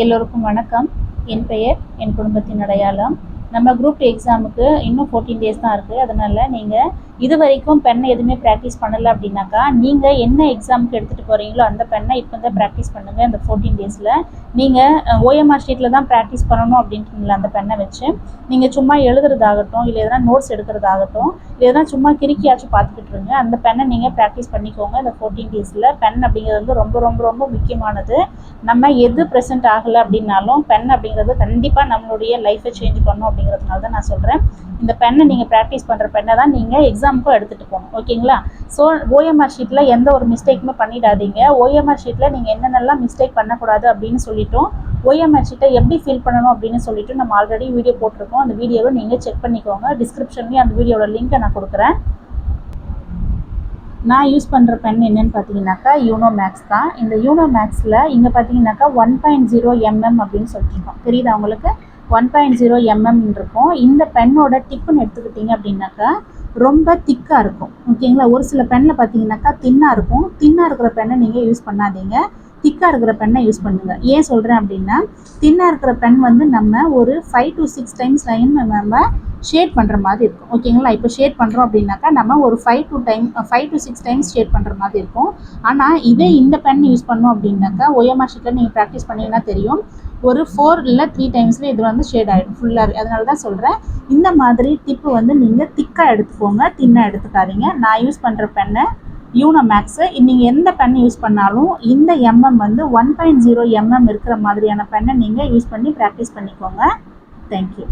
எல்லோருக்கும் வணக்கம். என் பெயர் என் குடும்பத்தின் அடையாளம். நம்ம குரூப் எக்ஸாமுக்கு இன்னும் 14 டேஸ் தான் இருக்குது. அதனால் நீங்கள் இது வரைக்கும் பெண்ணை எதுவுமே ப்ராக்டிஸ் பண்ணலை அப்படின்னாக்கா, நீங்கள் என்ன எக்ஸாமுக்கு எடுத்துகிட்டு போகிறீங்களோ அந்த பெண்ணை இப்போ தான் ப்ராக்டிஸ் பண்ணுங்கள். இந்த 14 டேஸில் நீங்கள் ஓஎம்ஆர் ஷீட்டில் தான் ப்ராக்டிஸ் பண்ணணும் அப்படின்ட்டுங்களா அந்த பெண்ணை வச்சு நீங்கள் சும்மா எழுதுறதாகட்டும், இல்லை எதனா நோட்ஸ் எடுக்கிறதாகட்டும், இல்லை எதனா சும்மா கிறுக்கியாச்சும் பார்த்துக்கிட்டு இருங்க. அந்த பெண்ணை நீங்கள் ப்ராக்டிஸ் பண்ணிக்கோங்க. இந்த 14 டேஸில் பென் அப்படிங்கிறது வந்து ரொம்ப ரொம்ப ரொம்ப முக்கியமானது. நம்ம எது ப்ரெசென்ட் ஆகலை அப்படின்னாலும் பென் அப்படிங்கிறது கண்டிப்பாக நம்மளுடைய லைஃப்பை சேஞ்ச் பண்ணும். அப்படிங்கிறதுனால தான் நான் சொல்கிறேன், இந்த பெண்ணை நீங்கள் ப்ராக்டிஸ் பண்ணுற பெண்ணை தான் நீங்கள் எக்ஸாமுக்கும் எடுத்துகிட்டு போகணும். ஓகேங்களா? ஸோ ஓஎம்ஆர் ஷீட்டில் எந்த ஒரு மிஸ்டேக்குமே பண்ணிடாதீங்க. ஓஎம்ஆர் ஷீட்டில் நீங்கள் என்னென்னலாம் மிஸ்டேக் பண்ணக்கூடாது அப்படின்னு சொல்லிட்டோம், ஓஎம்ஆர் ஷீட்டை எப்படி ஃபில் பண்ணணும் அப்படின்னு சொல்லிட்டு நம்ம ஆல்ரெடி வீடியோ போட்டிருக்கோம். அந்த வீடியோவை நீங்கள் செக் பண்ணிக்கோங்க. டிஸ்கிரிப்ஷன்லேயும் அந்த வீடியோட லிங்க்கை நான் கொடுக்குறேன். நான் யூஸ் பண்ணுற பென் என்னென்னு பார்த்தீங்கன்னாக்கா யூனோ மேக்ஸ் தான். இந்த யூனோ மேக்ஸில் இங்கே பார்த்தீங்கன்னாக்கா 1.0 mm அப்படின்னு சொல்லியிருக்கோம். தெரியுதா உங்களுக்கு? 1.0 mm இருக்கும். இந்த பென்னோட டிப்புன்னு எடுத்துக்கிட்டிங்க அப்படின்னாக்கா ரொம்ப திக்காக இருக்கும். ஓகேங்களா? ஒரு சில பெண்ணில் பார்த்தீங்கன்னாக்கா தின்னாக இருக்கும். தின்னாக இருக்கிற பெண்ணை நீங்கள் யூஸ் பண்ணாதீங்க, திக்காக இருக்கிற பெண்ணை யூஸ் பண்ணுங்கள். ஏன் சொல்கிறேன் அப்படின்னா, தின்னாக இருக்கிற பென் வந்து நம்ம ஒரு 5 to 6 டைம்ஸ் நம்ம ஷேட் பண்ணுற மாதிரி இருக்கும். ஓகேங்களா? இப்போ ஷேட் பண்ணுறோம் அப்படின்னாக்கா நம்ம ஒரு 5 to 6 டைம்ஸ் ஷேட் பண்ணுற மாதிரி இருக்கும். ஆனால் இதே இந்த பென் யூஸ் பண்ணோம் அப்படின்னாக்கா ஓஎம்ஆர் ஷீட்டில் நீங்கள் ப்ராக்டிஸ் பண்ணிங்கன்னா தெரியும், ஒரு 4 இல்லை 3 டைம்ஸில் இது வந்து ஷேட் ஆகிடும் ஃபுல்லாகவே. அதனால தான் சொல்கிறேன், இந்த மாதிரி டிப்பு வந்து நீங்கள் திக்காக எடுத்துக்கோங்க, தின்னாக எடுத்துக்காதீங்க. நான் யூஸ் பண்ணுற பெண்ணை யூனோ மேக்ஸு. நீங்கள் எந்த பென் யூஸ் பண்ணாலும் இந்த எம்எம் வந்து 1.0 mm இருக்கிற மாதிரியான பெண்ணை நீங்கள் யூஸ் பண்ணி ப்ராக்டிஸ் பண்ணிக்கோங்க. தேங்க்யூ.